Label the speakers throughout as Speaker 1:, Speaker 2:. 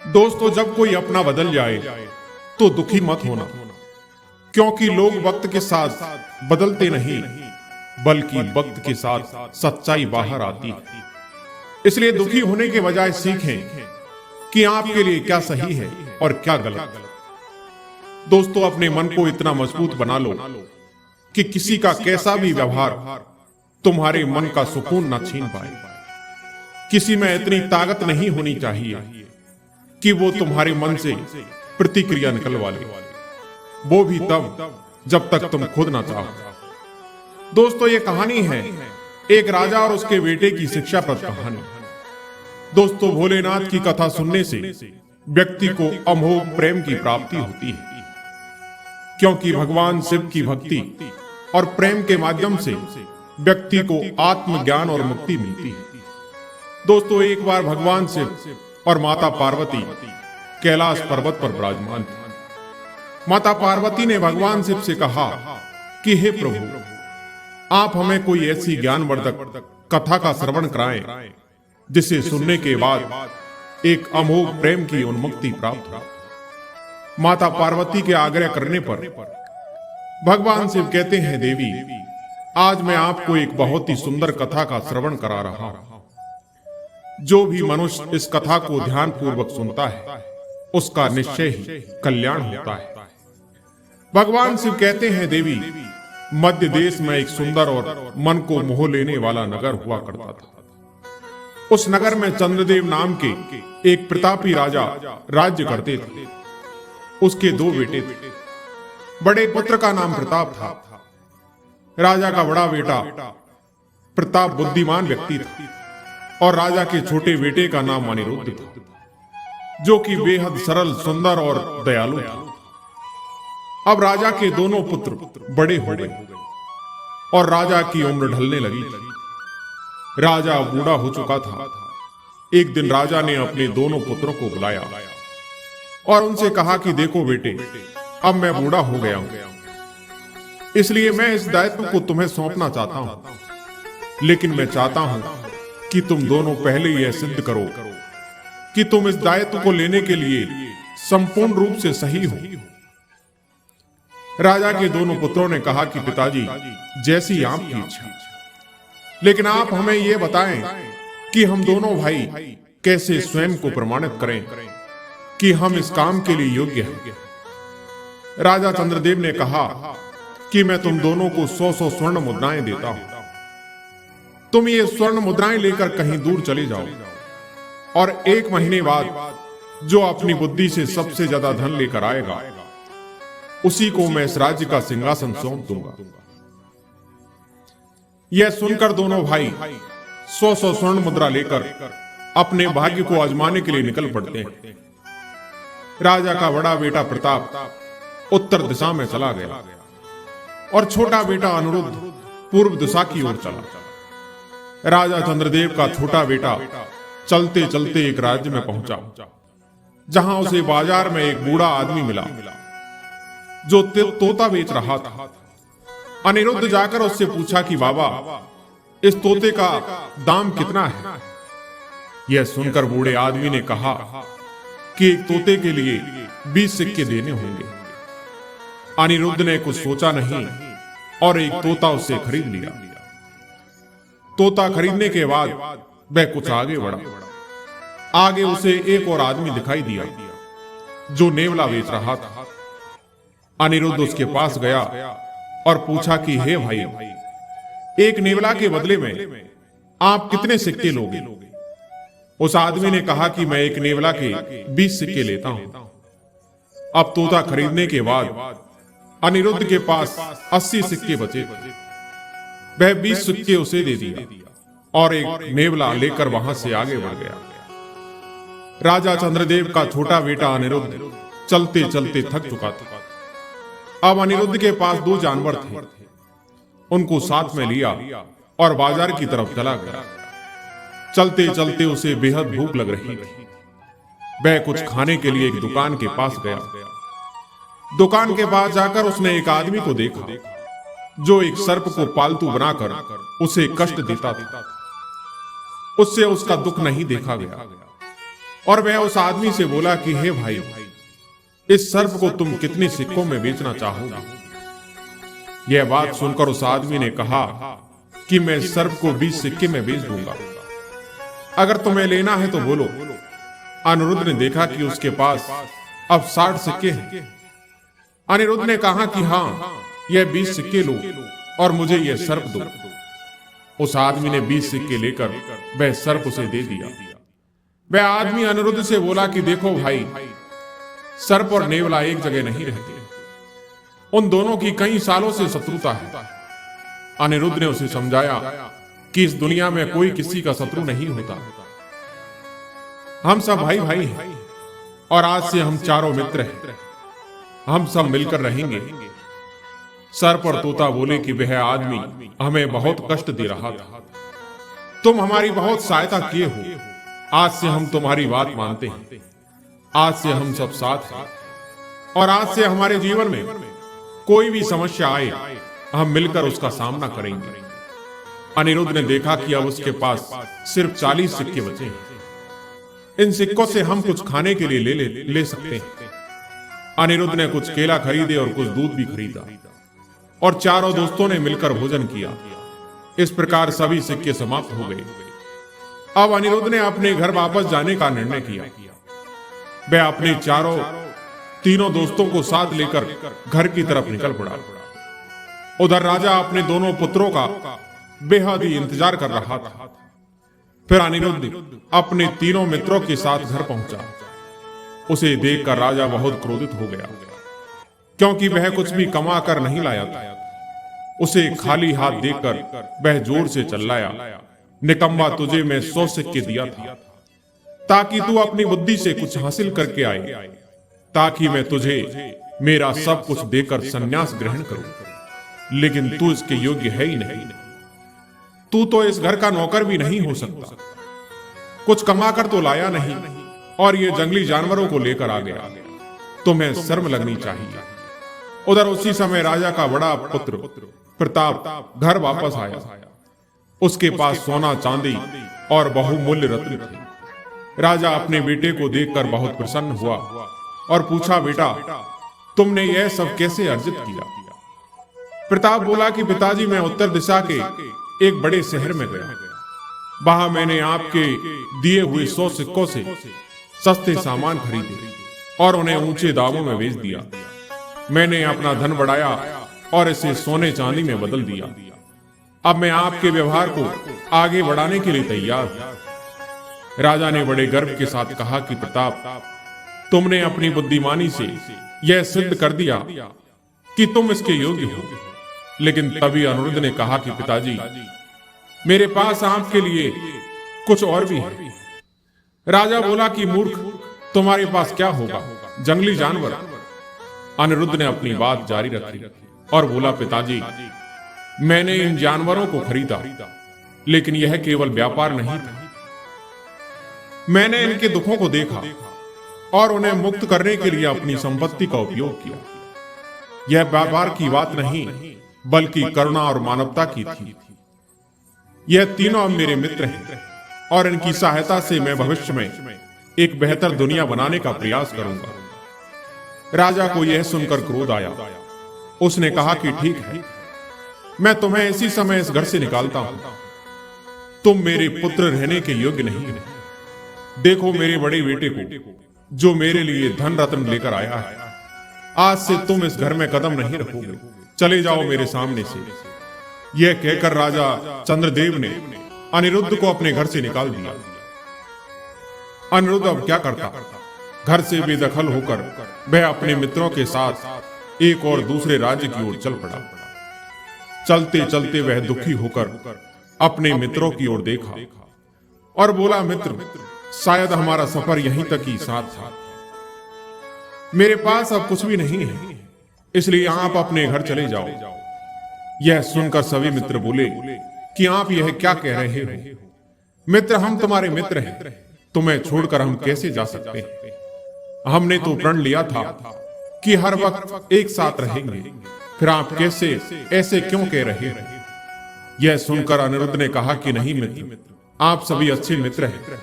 Speaker 1: दोस्तों, जब कोई अपना बदल जाए तो दुखी मत होना, क्योंकि लोग वक्त के साथ बदलते नहीं बल्कि वक्त के साथ सच्चाई बाहर आती है। इसलिए दुखी होने के बजाय सीखें कि आपके लिए क्या सही है और क्या गलत। दोस्तों, अपने मन को इतना मजबूत बना लो कि किसी का कैसा भी व्यवहार तुम्हारे मन का सुकून न छीन पाए। किसी में इतनी ताकत नहीं होनी चाहिए कि वो तुम्हारे मन से प्रतिक्रिया निकलवा ले, वो भी तब जब तक तुम खुद ना चाहो। दोस्तों, ये कहानी है एक राजा और उसके बेटे की शिक्षाप्रद कहानी। दोस्तों, भोलेनाथ की कथा सुनने से व्यक्ति को अमोघ प्रेम की प्राप्ति होती है, क्योंकि भगवान शिव की भक्ति और प्रेम के माध्यम से व्यक्ति को आत्मज्ञान और मुक्ति मिलती है। दोस्तों, एक बार भगवान शिव और माता पार्वती कैलाश पर्वत पर विराजमान थे। माता पार्वती ने भगवान शिव से कहा कि हे प्रभु, आप हमें कोई ऐसी ज्ञानवर्धक कथा का श्रवण कराएं जिसे सुनने के बाद एक अमोघ प्रेम की उन्मुक्ति प्राप्त हो। माता पार्वती के आग्रह करने पर भगवान शिव कहते हैं, देवी, आज मैं आपको एक बहुत ही सुंदर कथा का श्रवण करा रहा हूं। जो भी मनुष्य इस कथा को ध्यान पूर्वक सुनता है उसका निश्चय ही कल्याण होता है। भगवान शिव कहते हैं, देवी, मध्य देश में एक सुंदर और मन को मोह लेने वाला नगर हुआ करता था। उस नगर में चंद्रदेव नाम के एक प्रतापी राजा राज्य करते थे। उसके दो बेटे थे। बड़े पुत्र का नाम प्रताप था। राजा का बड़ा बेटा प्रताप बुद्धिमान व्यक्ति था और राजा के छोटे बेटे का नाम अनिरुद्ध था, जो कि बेहद सरल, सुंदर और दयालु था। अब राजा के दोनों पुत्र बड़े हो गए और राजा की उम्र ढलने लगी थी। राजा बूढ़ा हो चुका था। एक दिन राजा ने अपने दोनों पुत्रों को बुलाया और उनसे कहा कि देखो बेटे, अब मैं बूढ़ा हो गया हूं, इसलिए मैं इस दायित्व को तुम्हें सौंपना चाहता हूं। लेकिन मैं चाहता हूं कि तुम दोनों पहले यह सिद्ध करो कि तुम इस दायित्व को लेने के लिए संपूर्ण रूप से सही हो। राजा के दोनों पुत्रों ने कहा कि पिताजी, जैसी आपकी इच्छा, लेकिन आप हमें यह बताएं कि हम दोनों भाई कैसे स्वयं को प्रमाणित करें कि हम इस काम के लिए योग्य हैं। राजा चंद्रदेव ने कहा कि मैं तुम दोनों को 100 स्वर्ण मुद्राएं देता हूं। तुम ये स्वर्ण मुद्राएं लेकर कहीं दूर चले जाओ और 1 महीने बाद जो अपनी बुद्धि से सबसे ज्यादा धन लेकर आएगा उसी को मैं इस राज्य का सिंहासन सौंप दूंगा। यह सुनकर दोनों भाई 100 स्वर्ण मुद्रा लेकर अपने भाग्य को आजमाने के लिए निकल पड़ते हैं। राजा का बड़ा बेटा प्रताप उत्तर दिशा में चला गया और छोटा बेटा अनिरुद्ध पूर्व दिशा की ओर चला। राजा चंद्रदेव का छोटा बेटा चलते चलते एक राज्य में पहुंचा, जहां उसे बाजार में एक बूढ़ा आदमी मिला जो तोता बेच रहा था। अनिरुद्ध जाकर उससे पूछा कि बाबा, इस तोते का दाम कितना है? यह सुनकर बूढ़े आदमी ने कहा कि एक तोते के लिए 20 सिक्के देने होंगे। अनिरुद्ध ने कुछ सोचा नहीं और एक तोता उससे खरीद लिया। तोता खरीदने के बाद वह कुछ आगे बढ़ा। आगे उसे एक और आदमी दिखाई दिया जो नेवला बेच रहा था। अनिरुद्ध उसके पास गया और पूछा कि हे भाई, एक नेवला के बदले में आप कितने सिक्के लोगे? उस आदमी ने कहा कि मैं एक नेवला के 20 सिक्के लेता हूं। अब तोता खरीदने के बाद अनिरुद्ध के पास 80 सिक्के बचे। वह 20 सिक्के उसे दे दिया और एक नेवला लेकर वहां से आगे बढ़ गया। राजा चंद्रदेव का छोटा बेटा अनिरुद्ध चलते चलते थक चुका था। अब अनिरुद्ध के पास 2 जानवर थे। उनको साथ में लिया और बाजार की तरफ चला गया। चलते चलते उसे बेहद भूख लग रही थी। वह कुछ खाने के लिए एक दुकान के पास गया। दुकान के पास जाकर उसने एक आदमी को देखा जो एक सर्प को पालतू बनाकर उसे कष्ट देता था। उससे उसका दुख नहीं देखा गया। और वह उस आदमी से बोला कि हे भाई, इस सर्प को तुम कितने सिक्कों में बेचना चाहोगे? यह बात सुनकर उस आदमी ने कहा कि मैं इस सर्प को 20 सिक्के में बेच दूंगा। अगर तुम्हें लेना है तो बोलो। अनिरुद्ध ने देखा कि उसके पास अब 60 सिक्के हैं। अनिरुद्ध ने कहा कि हाँ, यह 20 सिक्के लो और मुझे यह सर्प दो। उस आदमी ने 20 सिक्के लेकर वह सर्प उसे दे दिया। वह आदमी अनिरुद्ध से बोला कि देखो भाई, सर्प और नेवला एक जगह नहीं रहते। उन दोनों की कई सालों से शत्रुता है। अनिरुद्ध ने उसे समझाया कि इस दुनिया में कोई किसी का शत्रु नहीं होता। हम सब भाई भाई हैं और आज से हम चारों मित्र हैं। हम सब मिलकर रहेंगे। सर्प और तोता बोले कि वह आदमी हमें बहुत कष्ट दे रहा था। तुम हमारी बहुत सहायता किए हो। आज से हम तुम्हारी बात मानते हैं। आज से हम सब साथ हैं और आज से हमारे जीवन में कोई भी समस्या आए, हम मिलकर उसका सामना करेंगे। अनिरुद्ध ने देखा कि अब उसके पास सिर्फ 40 सिक्के बचे हैं। इन सिक्कों से हम कुछ खाने के लिए ले सकते हैं। अनिरुद्ध ने कुछ केला खरीदे और कुछ दूध भी खरीदा और चारों दोस्तों ने मिलकर भोजन किया। इस प्रकार सभी सिक्के समाप्त हो गए। अब अनिरुद्ध ने अपने घर वापस जाने का निर्णय किया। वह अपने तीनों दोस्तों को साथ लेकर घर की तरफ निकल पड़ा। उधर राजा अपने दोनों पुत्रों का बेहद ही इंतजार कर रहा था। फिर अनिरुद्ध अपने तीनों मित्रों के साथ घर पहुंचा। उसे देखकर राजा बहुत क्रोधित हो गया, क्योंकि वह कुछ भी कमा कर नहीं लाया था। उसे खाली हाथ देखकर वह जोर से चिल्लाया, निकम्मा, तुझे मैं 100 सिक्के दिया था ताकि तू अपनी बुद्धि से कुछ हासिल करके आए, ताकि मैं तुझे मेरा सब कुछ देकर संन्यास ग्रहण करूं। लेकिन तू इसके योग्य है ही नहीं। तू तो इस घर का नौकर भी नहीं हो सकता। कुछ कमाकर तो लाया नहीं और ये जंगली जानवरों को लेकर आ गया। तुम्हें शर्म लगनी चाहिए। उधर उसी समय राजा का बड़ा पुत्र प्रताप घर वापस आया। उसके पास सोना, चांदी और बहुमूल्य रत्न थे। राजा अपने बेटे को देखकर बहुत प्रसन्न हुआ और पूछा, बेटा, तुमने यह सब कैसे अर्जित किया? प्रताप बोला कि पिताजी, मैं उत्तर दिशा के एक बड़े शहर में गया। वहां मैंने आपके दिए हुए 100 सिक्कों से सस्ते सामान खरीदे और उन्हें ऊंचे दामों में बेच दिया। मैंने अपना धन बढ़ाया और इसे सोने चांदी में बदल दिया। अब मैं आपके व्यवहार को आगे बढ़ाने के लिए तैयार हूं। राजा ने बड़े गर्व के साथ कहा कि प्रताप, तुमने अपनी बुद्धिमानी से यह सिद्ध कर दिया कि तुम इसके योग्य हो। लेकिन तभी अनिरुद्ध ने कहा कि पिताजी, मेरे पास आपके लिए कुछ और भी है। राजा बोला कि मूर्ख, तुम्हारे पास क्या होगा? जंगली जानवर। अनिरुद्ध ने अपनी बात जारी रखी और बोला, पिताजी, मैंने इन जानवरों को खरीदा, लेकिन यह केवल व्यापार नहीं था। मैंने इनके दुखों को देखा और उन्हें मुक्त करने के लिए अपनी संपत्ति का उपयोग किया। यह व्यापार की बात नहीं, बल्कि करुणा और मानवता की थी। यह तीनों अब मेरे मित्र हैं और इनकी सहायता से मैं भविष्य में एक बेहतर दुनिया बनाने का प्रयास करूंगा। राजा को यह सुनकर क्रोध आया। उसने कहा कि ठीक है, मैं तुम्हें इसी समय इस घर से निकालता हूं। तुम मेरे पुत्र रहने के योग्य नहीं। देखो मेरे बड़े बेटे को, जो मेरे लिए धन रत्न लेकर आया है। आज से तुम इस घर में कदम नहीं रखोगे। चले जाओ मेरे सामने से। यह कहकर राजा चंद्रदेव ने अनिरुद्ध को अपने घर से निकाल दिया। अनिरुद्ध अब क्या करता? घर से बेदखल होकर वह अपने मित्रों के साथ एक और दूसरे राज्य की ओर चल पड़ा। चलते चलते वह दुखी होकर अपने मित्रों की ओर देखा और बोला, मित्र, शायद हमारा सफर यहीं तक ही साथ था। मेरे पास अब कुछ भी नहीं है, इसलिए आप अपने घर चले जाओ। यह सुनकर सभी मित्र बोले कि आप यह क्या कह रहे हो? मित्र, हम तुम्हारे मित्र हैं। तुम्हें छोड़कर हम कैसे जा सकते हैं? हमने तो प्रण लिया था कि हर वक्त एक साथ रहेंगे। फिर आप कैसे ऐसे क्यों कह रहे हो? यह सुनकर अनिरुद्ध ने कहा कि नहीं मित्र, आप सभी अच्छे मित्र हैं।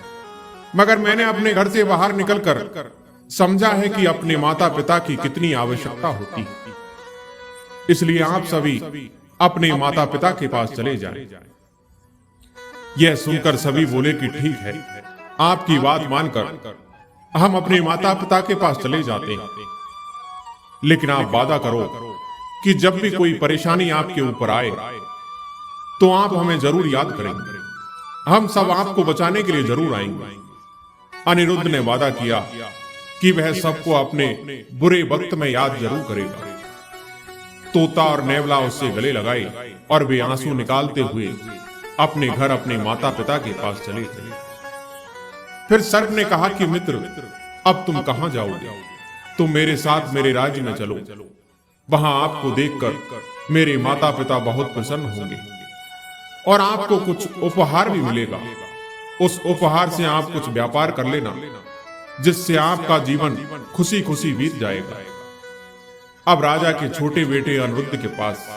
Speaker 1: मगर मैंने अपने घर से बाहर निकलकर समझा है कि अपने माता पिता की कितनी आवश्यकता होती है। इसलिए आप सभी अपने माता पिता के पास चले जाएं। यह सुनकर सभी बोले कि ठीक है, आपकी बात मानकर हम अपने माता पिता के पास चले जाते हैं, लेकिन आप वादा करो कि जब भी कोई परेशानी आपके ऊपर आए तो आप हमें जरूर याद करेंगे। हम सब आपको बचाने के लिए जरूर आएंगे। अनिरुद्ध ने वादा किया कि वह सबको अपने बुरे वक्त में याद जरूर करेगा। तोता और नेवला उससे गले लगाए और वे आंसू निकालते हुए अपने घर अपने माता पिता के पास चले गए। फिर सर्प ने कहा कि मित्र, अब तुम कहां जाओगे? तुम मेरे साथ मेरे राज्य में चलो। वहां आपको देखकर मेरे माता पिता बहुत प्रसन्न होंगे और आपको कुछ उपहार भी मिलेगा। उस उपहार से आप कुछ व्यापार कर लेना, जिससे आपका जीवन खुशी खुशी बीत जाएगा। अब राजा के छोटे बेटे अनिरुद्ध के पास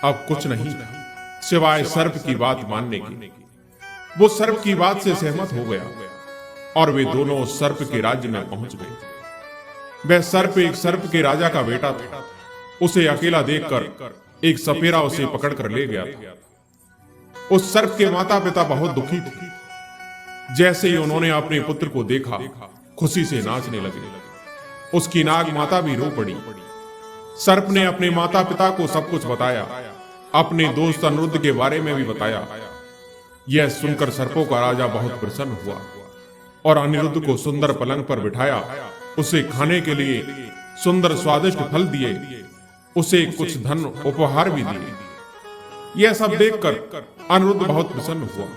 Speaker 1: अब कुछ नहीं था सिवाय सर्प की बात मानने की। वो सर्प की बात से सहमत हो गया और वे दोनों उस सर्प के राज्य में पहुंच गए। वह सर्प एक सर्प के राजा का बेटा था। उसे अकेला देखकर एक सपेरा उसे पकड़कर ले गया था। उस सर्प के माता पिता बहुत दुखी थे। जैसे ही उन्होंने अपने पुत्र को देखा, खुशी से नाचने लगे। उसकी नाग माता भी रो पड़ी। सर्प ने अपने माता पिता को सब कुछ बताया, अपने दोस्त अनिरुद्ध के बारे में भी बताया। यह सुनकर सर्पों का राजा बहुत प्रसन्न हुआ और अनिरुद्ध को सुंदर पलंग पर बिठाया। उसे खाने के लिए सुंदर स्वादिष्ट फल दिए, उसे कुछ धन उपहार भी दिए। यह सब देखकर अनिरुद्ध बहुत प्रसन्न हुआ।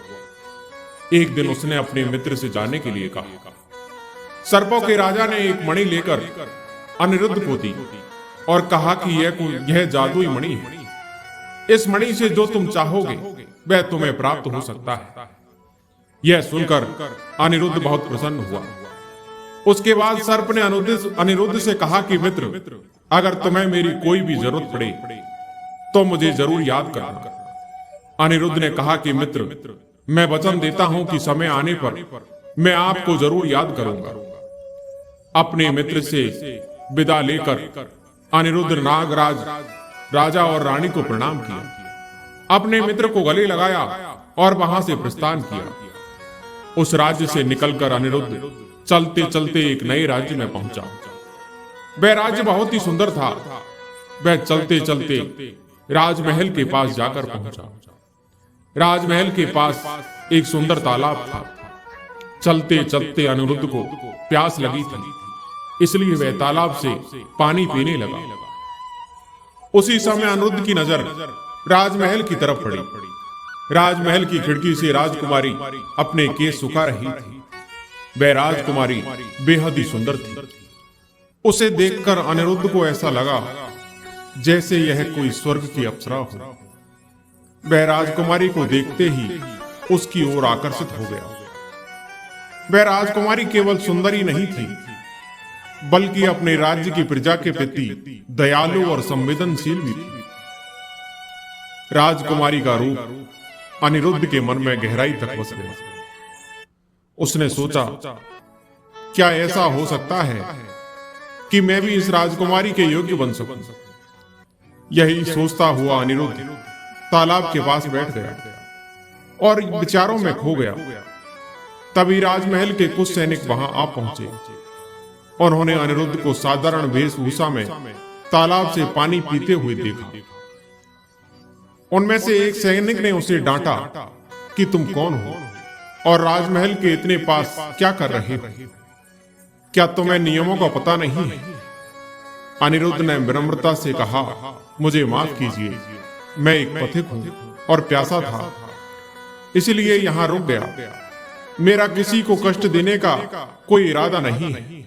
Speaker 1: एक दिन उसने अपने मित्र से जाने के लिए कहा। सर्पों के राजा ने एक मणि लेकर अनिरुद्ध को दी और कहा कि यह जादुई मणि है। इस मणि से जो तुम चाहोगे वह तुम्हें प्राप्त हो सकता है। यह सुनकर अनिरुद्ध बहुत प्रसन्न हुआ। उसके बाद सर्प ने अनिरुद्ध से कहा कि मित्र, अगर तुम्हें मेरी कोई भी जरूरत पड़े तो मुझे जरूर याद करना। अनिरुद्ध ने कहा कि मित्र, मैं वचन देता हूं कि समय आने पर मैं आपको जरूर याद करूंगा। अपने मित्र से विदा लेकर अनिरुद्ध नागराज राजा और रानी को प्रणाम किया, अपने मित्र को गले लगाया और वहां से प्रस्थान किया। उस राज्य से निकलकर अनिरुद्ध चलते चलते एक नए राज्य में पहुंचा। वह राज्य बहुत ही सुंदर था। वह चलते चलते राजमहल के पास जाकर पहुंचा। राजमहल के पास एक सुंदर तालाब था। चलते चलते अनिरुद्ध को प्यास लगी थी, इसलिए वह तालाब से पानी पीने लगा। उसी समय अनिरुद्ध की नजर राजमहल की तरफ पड़ी। राजमहल की खिड़की से राजकुमारी अपने केस सुखा रही थी। वह राजकुमारी बेहद ही सुंदर थी। उसे देखकर अनिरुद्ध को ऐसा लगा जैसे यह कोई स्वर्ग की अप्सरा हो। वह राजकुमारी को देखते ही उसकी ओर आकर्षित हो गया। वह राजकुमारी केवल सुंदरी नहीं थी, बल्कि अपने राज्य की प्रजा के प्रति दयालु और संवेदनशील भी थी। राजकुमारी का रूप अनिरुद्ध के मन में गहराई तक बस गया। उसने सोचा, क्या ऐसा हो सकता है कि मैं भी इस राजकुमारी के योग्य बन सकूं? यही सोचता हुआ अनिरुद्ध तालाब के पास बैठ गया और विचारों में खो गया। तभी राजमहल के कुछ सैनिक वहां आ पहुंचे। उन्होंने अनिरुद्ध को साधारण वेशभूषा में तालाब से पानी पीते हुए देखा। उनमें से एक सैनिक ने उसे डांटा कि तुम कौन हो और राजमहल के इतने पास क्या कर रहे हो? क्या तुम्हें नियमों का पता नहीं है? अनिरुद्ध ने विनम्रता से कहा, मुझे माफ कीजिए, मैं एक पथिक हूं और प्यासा था, इसलिए यहां रुक गया। मेरा किसी को कष्ट देने का कोई इरादा नहीं है।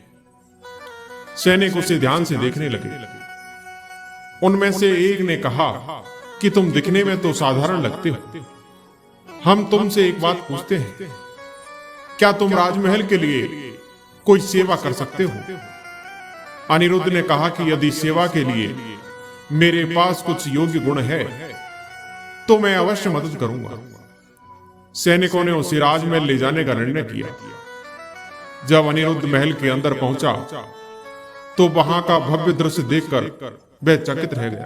Speaker 1: सैनिक उसे ध्यान से देखने लगे। उनमें से एक ने कहा कि तुम दिखने में तो साधारण लगते हो। हम तुमसे एक बात पूछते हैं, क्या तुम राजमहल के लिए कोई सेवा कर सकते हो? अनिरुद्ध ने कहा कि यदि सेवा के लिए मेरे पास कुछ योग्य गुण है तो मैं अवश्य मदद करूंगा। सैनिकों ने उसे राजमहल ले जाने का निर्णय किया। जब अनिरुद्ध महल के अंदर पहुंचा तो वहां का भव्य दृश्य देखकर वह चकित रह गया।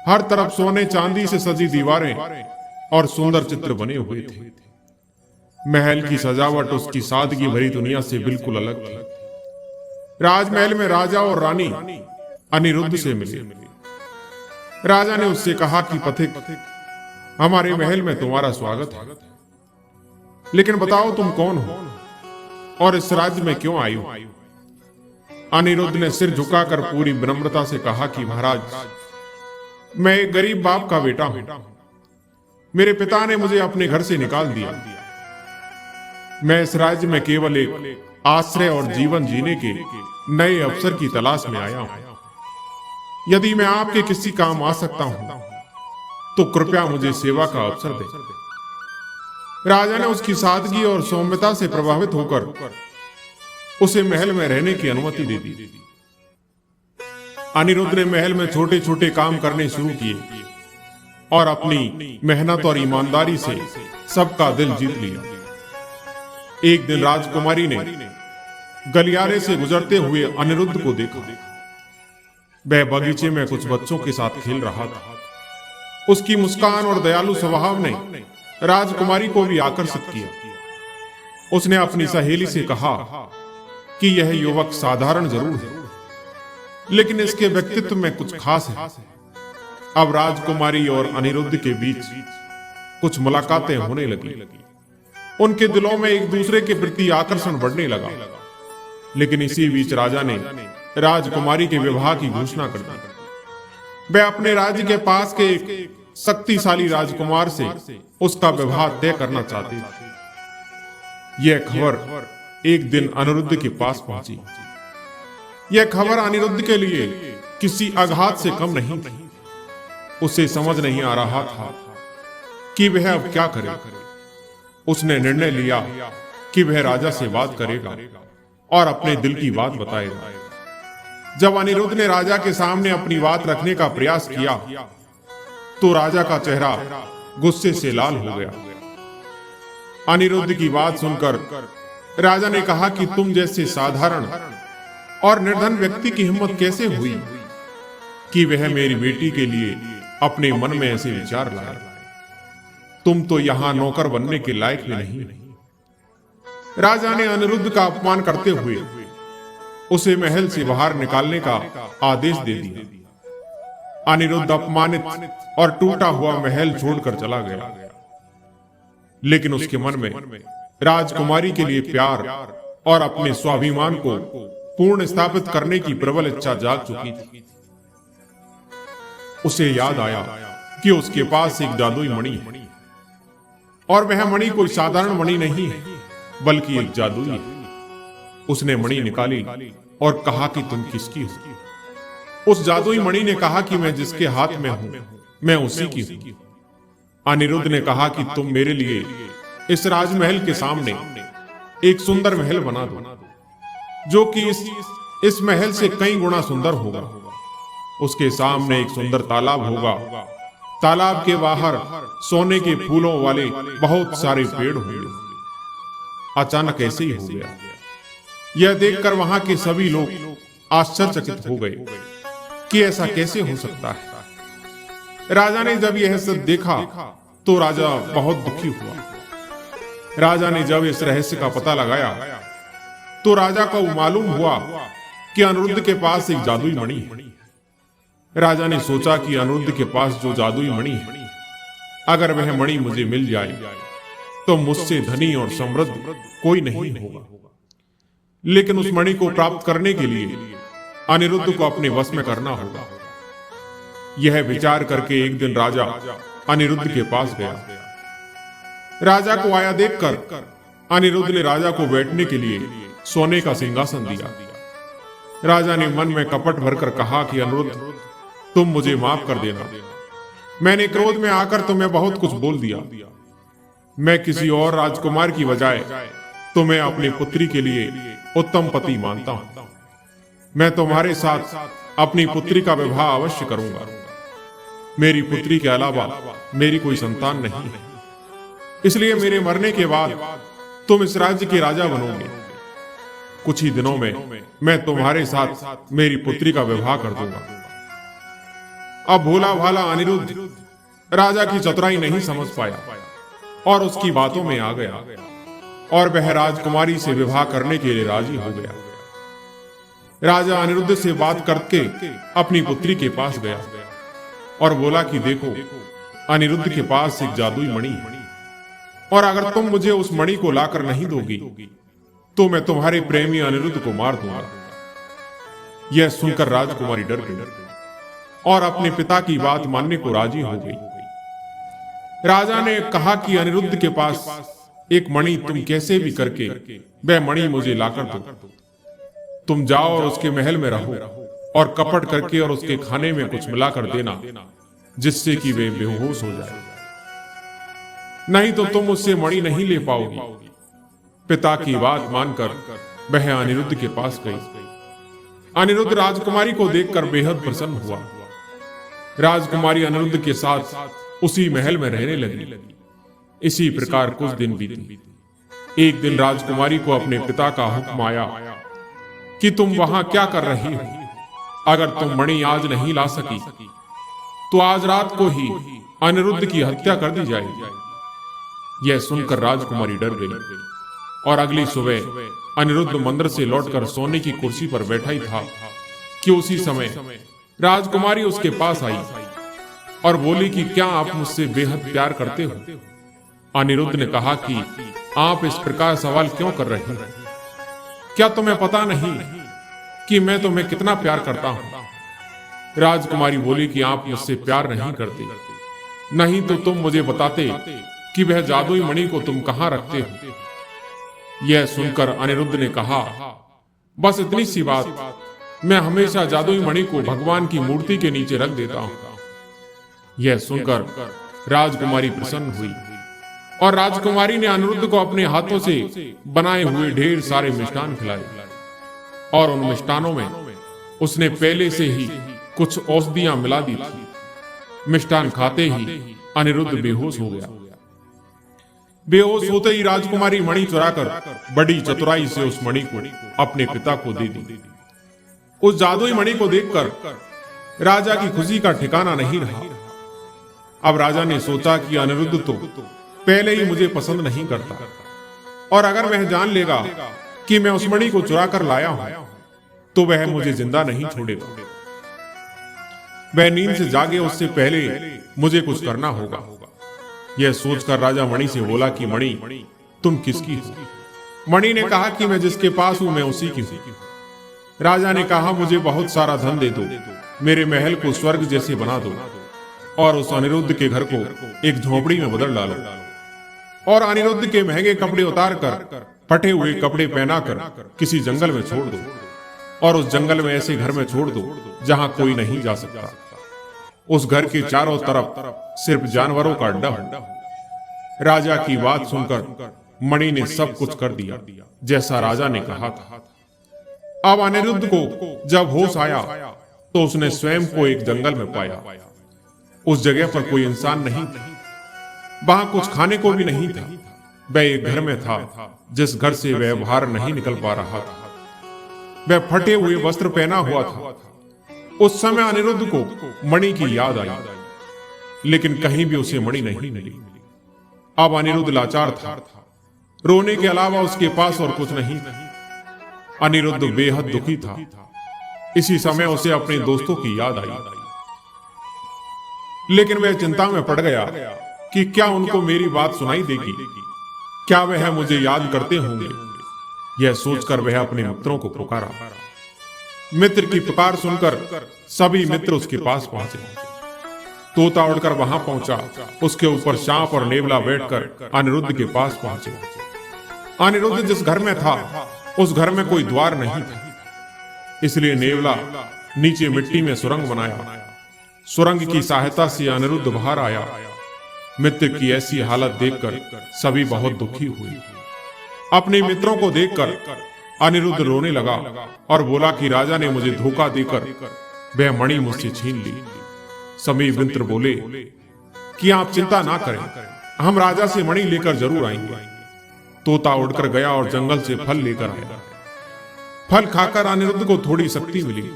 Speaker 1: हर तरफ सोने चांदी से सजी दीवारें और सुंदर चित्र बने हुए थे। महल की सजावट उसकी सादगी भरी दुनिया से बिल्कुल अलग थी। राजमहल में राजा और रानी अनिरुद्ध से मिले। राजा ने उससे कहा कि पथिक, हमारे महल में तुम्हारा स्वागत है, लेकिन बताओ तुम कौन हो और इस राज्य में क्यों आई हो? अनिरुद्ध ने सिर झुकाकर पूरी विनम्रता से कहा कि महाराज, मैं एक गरीब बाप का बेटा हूं। मेरे पिता ने मुझे अपने घर से निकाल दिया। मैं इस राज्य में केवल एक आश्रय और जीवन जीने के नए अवसर की तलाश में आया हूं। यदि मैं आपके किसी काम आ सकता हूं तो कृपया मुझे सेवा का अवसर दें। राजा ने उसकी सादगी और सौम्यता से प्रभावित होकर उसे महल में रहने की अनुमति दे दी। अनिरुद्ध ने महल में छोटे छोटे काम करने शुरू किए और अपनी मेहनत और ईमानदारी से सबका दिल जीत लिया। एक दिन राजकुमारी ने गलियारे से गुजरते हुए अनिरुद्ध को देखा। वह बगीचे में कुछ बच्चों के साथ खेल रहा था। उसकी मुस्कान और दयालु स्वभाव ने राजकुमारी को भी आकर्षित किया। उसने अपनी सहेली से कहा कि यह युवक साधारण जरूर है, लेकिन इसके व्यक्तित्व में कुछ खास है। अब राजकुमारी और अनिरुद्ध के बीच कुछ मुलाकातें होने लगी। उनके दिलों में एक दूसरे के प्रति आकर्षण बढ़ने लगा। लेकिन इसी बीच राजा ने राजकुमारी के विवाह की घोषणा कर दी। वह अपने राज्य के पास के एक शक्तिशाली राजकुमार से उसका विवाह तय करना चाहते थे। यह खबर एक दिन अनिरुद्ध के पास पहुंची। यह खबर अनिरुद्ध के लिए किसी आघात से कम नहीं थी। उसे समझ नहीं आ रहा था कि वह अब क्या करे। उसने निर्णय लिया कि वह राजा से बात करेगा और अपने दिल की बात बताएगा। जब अनिरुद्ध ने राजा के सामने अपनी बात रखने का प्रयास किया तो राजा का चेहरा गुस्से से लाल हो गया। अनिरुद्ध की बात सुनकर राजा ने कहा कि तुम जैसे साधारण और निर्धन व्यक्ति की हिम्मत कैसे हुई कि वह मेरी बेटी के लिए अपने मन में ऐसे विचार लाए? तुम तो यहां नौकर बनने के लायक भी नहीं। राजा ने अनिरुद्ध का अपमान करते हुए उसे महल से बाहर निकालने का आदेश दे दिया। अनिरुद्ध अपमानित और टूटा हुआ महल छोड़कर चला गया। लेकिन उसके मन में राजकुमारी के लिए प्यार और अपने स्वाभिमान को पूर्ण स्थापित करने की प्रबल इच्छा जाग चुकी थी। उसे याद आया कि उसके पास एक जादुई मणि है और वह मणि कोई साधारण मणि नहीं है, बल्कि एक जादुई है। उसने मणि निकाली और कहा कि तुम किसकी हो? उस जादुई मणि ने कहा कि मैं जिसके हाथ में हूं मैं उसी की हूं। अनिरुद्ध ने कहा कि तुम मेरे लिए इस राजमहल के सामने एक सुंदर महल बना दो, जो कि इस महल से कई गुना सुंदर होगा। उसके सामने एक सुंदर तालाब होगा। तालाब के बाहर सोने के फूलों वाले बहुत सारे पेड़ होंगे। अचानक ऐसे ही हो गया। यह देखकर वहां के सभी लोग आश्चर्यचकित हो गए कि ऐसा कैसे हो सकता है। राजा ने जब यह सब देखा तो राजा बहुत दुखी हुआ। राजा ने जब इस रहस्य का पता लगाया तो राजा को मालूम हुआ कि अनिरुद्ध के पास एक जादुई मणि है। राजा ने सोचा कि अनिरुद्ध के पास जो जादुई मणि है, अगर वह मणि मुझे मिल जाए तो मुझसे धनी और समृद्ध कोई नहीं होगा। लेकिन उस मणि को प्राप्त करने के लिए अनिरुद्ध को अपने वश में करना होगा। यह विचार करके एक दिन राजा अनिरुद्ध के पास गया। राजा को आया देखकर अनिरुद्ध ने राजा को बैठने के लिए सोने का सिंहासन दिया। राजा ने मन में कपट भरकर कहा कि अनिरुद्ध, तुम मुझे माफ कर देना। मैंने क्रोध में आकर तुम्हें बहुत कुछ बोल दिया। मैं किसी और राजकुमार की बजाय तुम्हें अपनी पुत्री के लिए उत्तम पति मानता हूं। मैं तुम्हारे साथ अपनी पुत्री का विवाह अवश्य करूंगा। मेरी पुत्री के अलावा मेरी कोई संतान नहीं है, इसलिए मेरे मरने के बाद तुम इस राज्य के राजा बनोगे। कुछ ही दिनों में मैं तुम्हारे साथ मेरी पुत्री का विवाह कर दूंगा। अब भोला भाला अनिरुद्ध राजा की चतुराई नहीं समझ पाया और उसकी बातों में आ गया और वह राजकुमारी से विवाह करने के लिए राजी हो गया। राजा अनिरुद्ध से बात करके अपनी पुत्री के पास गया और बोला कि देखो, अनिरुद्ध के पास एक जादुई मणि है और अगर तुम मुझे उस मणि को लाकर नहीं दोगी तो मैं तुम्हारे प्रेमी अनिरुद्ध को मार दूंगा। यह सुनकर राजकुमारी डर गई और अपने पिता की बात मानने को राजी हो गई। राजा ने कहा कि अनिरुद्ध के पास एक मणि तुम कैसे भी करके वह मणि मुझे लाकर दो। तुम जाओ और उसके महल में रहो और कपट करके और उसके खाने में कुछ मिलाकर देना जिससे कि वे बेहोश हो जाए, नहीं तो तुम उससे मणि नहीं ले पाओगी। पिता की बात मानकर वह अनिरुद्ध के पास गई। अनिरुद्ध राजकुमारी को देखकर बेहद प्रसन्न हुआ। राजकुमारी अनिरुद्ध के साथ उसी महल में रहने लगी। इसी प्रकार कुछ दिन बीते। एक दिन राजकुमारी को अपने पिता का हुक्म आया कि तुम वहां क्या कर रही हो? अगर तुम मणि आज नहीं ला सकी तो आज रात को ही अनिरुद्ध की हत्या कर दी जाएगी। यह सुनकर राजकुमारी डर गई और अगली सुबह अनिरुद्ध मंदिर से लौटकर सोने की कुर्सी पर बैठा ही था कि उसी समय राजकुमारी उसके पास आई और बोली कि क्या आप मुझसे बेहद प्यार करते हो? अनिरुद्ध ने कहा कि आप इस प्रकार सवाल क्यों कर रहे हैं? क्या तुम्हें पता नहीं कि मैं तुम्हें कितना प्यार करता हूं? राजकुमारी बोली कि आप मुझसे प्यार नहीं करते, नहीं तो तुम मुझे बताते कि वह जादुई मणि को तुम कहां रखते हो। यह सुनकर अनिरुद्ध ने कहा, बस इतनी सी बात, मैं हमेशा जादुई मणि को भगवान की मूर्ति के नीचे रख देता हूं। यह सुनकर राजकुमारी प्रसन्न हुई और राजकुमारी ने अनिरुद्ध को अपने हाथों से बनाए हुए ढेर सारे मिष्ठान खिलाए और उन मिष्ठानों में उसने पहले से ही कुछ औषधियां मिला दी थी। मिष्ठान खाते ही अनिरुद्ध बेहोश हो गया। बेहोश होते ही राजकुमारी मणि चुराकर बड़ी चतुराई से उस मणि को अपने पिता को दे दी। उस जादुई मणि को देखकर राजा की खुशी का ठिकाना नहीं रहा। अब राजा ने सोचा कि अनिरुद्ध तो पहले ही मुझे पसंद नहीं करता और अगर वह जान लेगा कि मैं उस मणि को चुरा कर लाया हूं तो वह मुझे जिंदा नहीं छोड़ेगा। वह नींद से जागे उससे पहले मुझे कुछ करना होगा। यह सोचकर राजा मणि से बोला कि मणि, तुम किसकी हो? मणि ने कहा कि मैं जिसके पास हूं मैं उसी की हूं। राजा ने कहा, मुझे बहुत सारा धन दे दो, मेरे महल को स्वर्ग जैसे बना दो और उस अनिरुद्ध के घर को एक झोपड़ी में बदल डालो और अनिरुद्ध के महंगे कपड़े उतार कर फटे हुए कपड़े पहनाकर किसी जंगल में छोड़ दो और उस जंगल में ऐसे घर में छोड़ दो जहां कोई नहीं जा सकता। उस घर के चारों तरफ सिर्फ जानवरों का अड्डा हो। राजा की बात सुनकर मणि ने सब कुछ कर दिया जैसा राजा ने कहा था। अब अनिरुद्ध को जब होश आया तो उसने स्वयं को एक जंगल में पाया। उस जगह पर कोई इंसान नहीं था, वहां कुछ खाने को भी नहीं था। वह एक घर में था जिस घर से वह बाहर नहीं निकल पा रहा था। वह फटे हुए वस्त्र पहना हुआ था। उस समय अनिरुद्ध को मणि की याद आई, लेकिन कहीं भी उसे मणि नहीं मिली। अब अनिरुद्ध लाचार था, रोने के अलावा उसके पास और कुछ नहीं था। अनिरुद्ध बेहद दुखी था। इसी समय उसे अपने दोस्तों की याद आई, लेकिन वह चिंता में पड़ गया कि क्या उनको मेरी बात सुनाई देगी, क्या वह मुझे याद करते होंगे। यह सोचकर वह अपने मित्रों को पुकारा। मित्र की पुकार सुनकर सभी मित्र उसके पास पहुंचे। तोता उड़कर वहां पहुंचा, उसके ऊपर सांप और नेवला बैठकर अनिरुद्ध के पास पहुंचे। अनिरुद्ध जिस घर में था उस घर में कोई द्वार नहीं था, इसलिए नेवला नीचे मिट्टी में सुरंग बनाया। सुरंग की सहायता से अनिरुद्ध बाहर आया। मित्र की ऐसी हालत देखकर सभी बहुत दुखी हुए। अपने मित्रों को देखकर अनिरुद्ध रोने लगा और बोला कि राजा ने मुझे धोखा देकर वह मणि मुझसे छीन ली। सभी मित्र बोले कि आप चिंता ना करें, हम राजा से मणि लेकर जरूर आएंगे। तोता उड़कर गया और जंगल से फल लेकर आया। फल खाकर अनिरुद्ध को थोड़ी शक्ति मिली।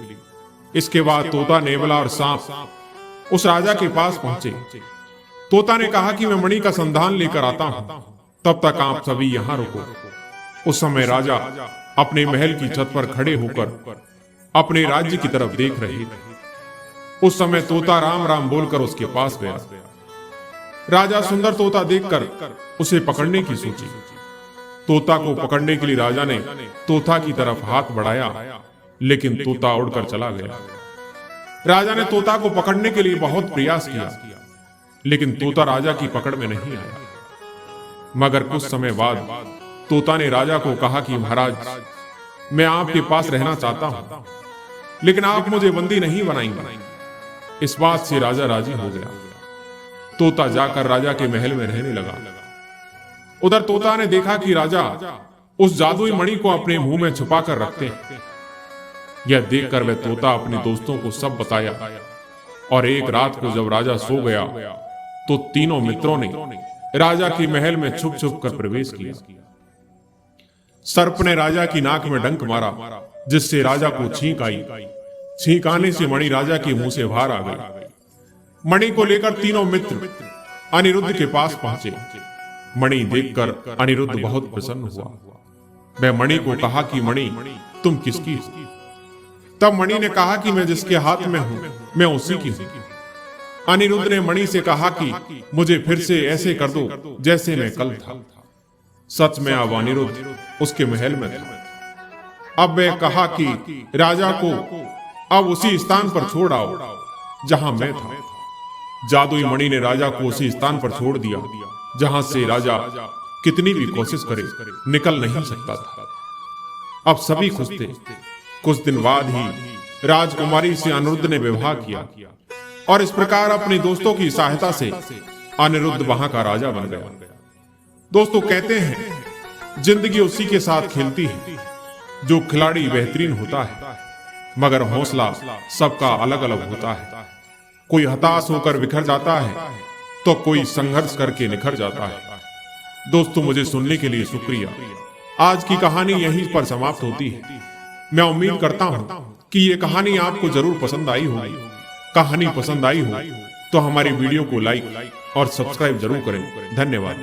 Speaker 1: इसके बाद तोता, नेवला और सांप उस राजा के पास पहुंचे। तोता ने कहा कि मैं मणि का संधान लेकर आता हूं, तब तक आप सभी यहां रुको। उस समय राजा अपने महल की छत पर खड़े होकर अपने राज्य की तरफ देख रहे थे। उस समय तोता राम राम बोलकर उसके पास गया। राजा सुंदर तोता देखकर उसे पकड़ने की सोची। तोता को पकड़ने के लिए राजा ने तोता की तरफ हाथ बढ़ाया, लेकिन तोता उड़कर चला गया। राजा ने तोता को पकड़ने के लिए बहुत प्रयास किया, लेकिन तोता राजा की पकड़ में नहीं आया। मगर कुछ समय बाद तोता ने राजा को कहा कि महाराज, मैं आपके पास रहना चाहता हूं, लेकिन आप मुझे बंदी नहीं बनाएंगे। इस बात से राजा राजी हो गया। तोता जाकर राजा के महल में रहने लगा। उधर तोता ने देखा कि राजा उस जादुई मणि को अपने मुंह में छुपा कर रखते हैं। यह देखकर वह तोता अपने दोस्तों को सब बताया, और एक रात को जब राजा सो गया तो तीनों मित्रों ने राजा के महल में छुप छुप कर प्रवेश किया। सर्प ने राजा की नाक में डंक मारा, जिससे राजा को छींक आई। छींक आने से मणि राजा के मुंह से बाहर आ गई। मणि को लेकर तीनों मित्र अनिरुद्ध के पास पहुंचे। मणि देखकर अनिरुद्ध बहुत प्रसन्न हुआ। वह मणि को कहा कि मणि, तुम किसकी हो? तब मणि ने कहा कि मैं जिसके हाथ में हूं, मैं उसी की हूं। अनिरुद्ध ने मणि से कहा कि मुझे फिर से ऐसे कर दो जैसे मैं कल था। सच में अब अनिरुद्ध उसके महल में था। अब वह कहा कि राजा को अब उसी स्थान पर छोड़ आओ जहां मैं था। जादुई मणि ने राजा को उसी स्थान पर छोड़ दिया जहां से राजा कितनी भी कोशिश करे निकल नहीं सकता था। अब सभी खुश थे। कुछ दिन बाद ही राजकुमारी से अनिरुद्ध ने विवाह किया, और इस प्रकार अपने दोस्तों की सहायता से अनिरुद्ध वहां का राजा बन गया। दोस्तों, कहते हैं जिंदगी उसी के साथ खेलती है जो खिलाड़ी बेहतरीन होता है, मगर हौसला सबका अलग अलग होता है। कोई हताश होकर बिखर जाता है तो कोई संघर्ष करके निखर जाता है। दोस्तों, मुझे सुनने के लिए शुक्रिया। आज की कहानी यहीं पर समाप्त होती है। मैं उम्मीद करता हूं कि ये कहानी आपको जरूर पसंद आई होगी। कहानी पसंद आई हो तो हमारी वीडियो को लाइक और सब्सक्राइब जरूर करें। धन्यवाद।